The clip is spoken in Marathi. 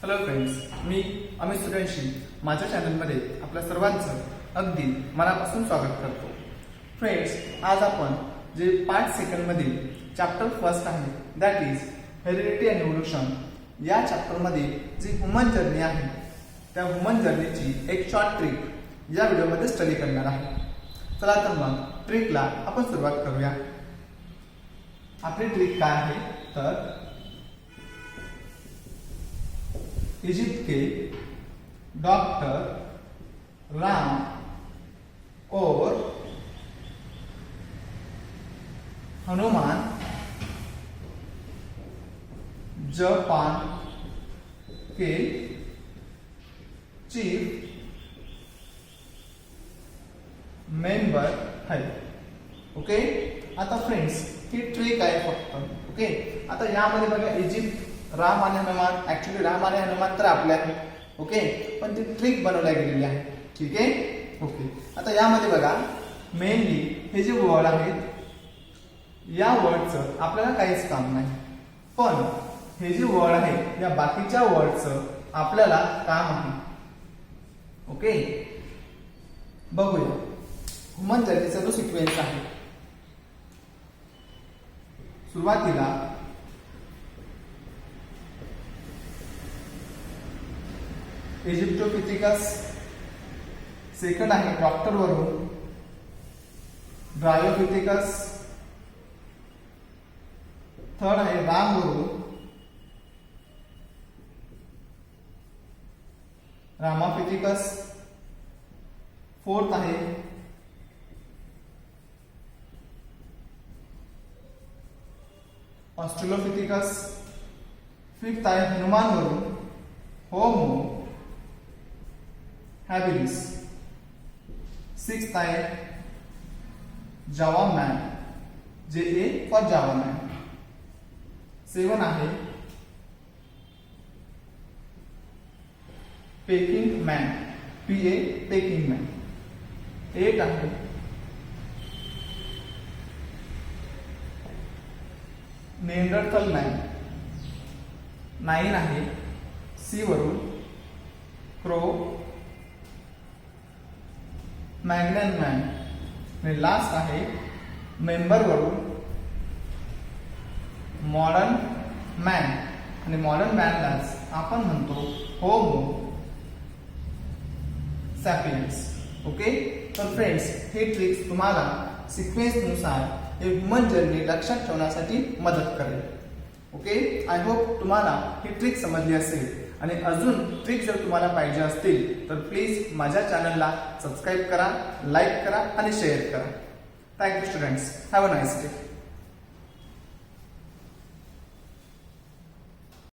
हॅलो फ्रेंड्स, मी अमित सूर्यवंशी माझ्या चॅनलमध्ये आपल्या सर्वांचं अगदी मनापासून स्वागत करतो. फ्रेंड्स, आज आपण जे पार्ट सेकंडमधील चॅप्टर फर्स्ट आहे, that is heredity and evolution, या चॅप्टरमध्ये जी ह्युमन जर्नी आहे त्या ह्युमन जर्नीची एक शॉर्ट ट्रिक या व्हिडिओमध्ये स्टडी करणार आहे. चला तर मग ट्रिकला आपण सुरुवात करूया. आपली ट्रिक काय आहे तर इजिप्ट के डॉक्टर राम और हनुमान जापान के चीफ मेंबर है. ओके, आता फ्रेंड्स ही ट्रिक आहे फक्त. ओके, आता यामध्ये बघा इजिप्ट, राम आणि हनुमान, ऍक्च्युली राम आणि हनुमान तर आपले आहेत. ओके, पण ती ट्रिक बनवल्या गेलेली आहे. ठीक आहे. ओके, आता यामध्ये बघा मेनली हे जे वर्ड आहेत या वर्डचं आपल्याला काहीच काम नाही, पण हे जे वर्ड आहे या बाकीच्या वर्डचं आपल्याला काम आहे. ओके, बघूया ह्युमन जर्नीचा जो सिक्वेन्स आहे. सुरुवातीला इजिप्टोपिथिकस, सेकंड आहे डॉक्टर वरून ड्रायोपिथिकस, थर्ड आहे राम वरून रामापिथिकस, फोर्थ आहे ऑस्ट्रेलोपिथिकस, फिफ्थ आहे हनुमान वरून होमो हॅबिलिस, सिक्स्थ आहे Java man, JA for Java man, seven आहे Peking man, PA Peking man, eight आहे नेअंडरथल मॅन, नाइन आहे C वरून क्रो मॅग्नन मॅन, आणि लास्ट आहे मेंबर वरून मॉडर्न मॅन, आणि मॉडर्न मॅनलाच आपण म्हणतो होमो सॅपियन्स. ओके, तर फ्रेंड्स हे ट्रिक्स तुम्हाला सिक्वेन्स नुसार हे ह्युमन जर्नी लक्षात ठेवण्यासाठी मदत करेल. ओके, आय होप तुम्हाला ही ट्रिक समजली असेल, आणि अजून ट्रिक जर तुम्हाला पाहिजे असतील तर प्लीज माझ्या चॅनलला सबस्क्राईब करा, लाईक करा आणि शेअर करा. Thank you students, have a nice day.